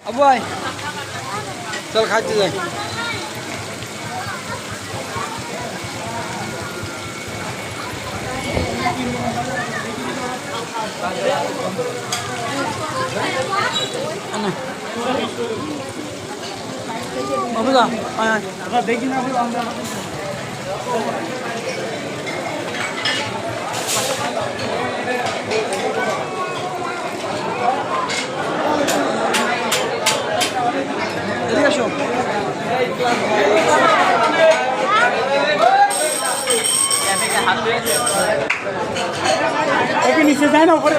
আবু আয় চল খাইতে যাই। বাবু যা আয় দেখি না এদিকে আসো। নিচে যায় না উপরে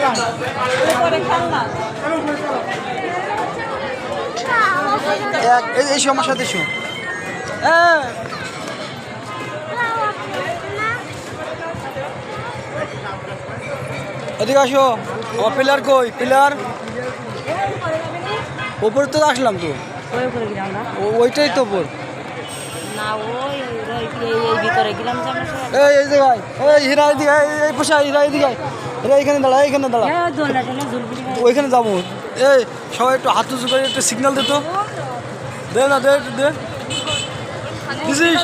এই সমস্যা দেশো এদিকে আসো। আমার পিলার কই? পিলার উপরে তো আসলাম তো, ওইটাই তো উপর। এই যে ভাই এই হীরা এদিকে, এই পোষা হীরা এদিকে, হীরা এখানে দাঁড়া, এইখানে দাঁড়া, ওইখানে যাবো। এই সবাই একটু হাত উঁচু করে একটু সিগন্যাল দে তো, দে না দে দে দিছিস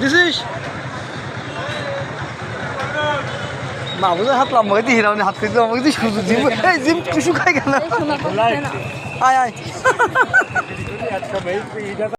দিছিস মা বুঝে হাত লাম্বা দিয়ে হীরা হাত খেতে আমাকে দিয়ে শুধু জিম, এই জিম শুকাই গেল। আয় আয়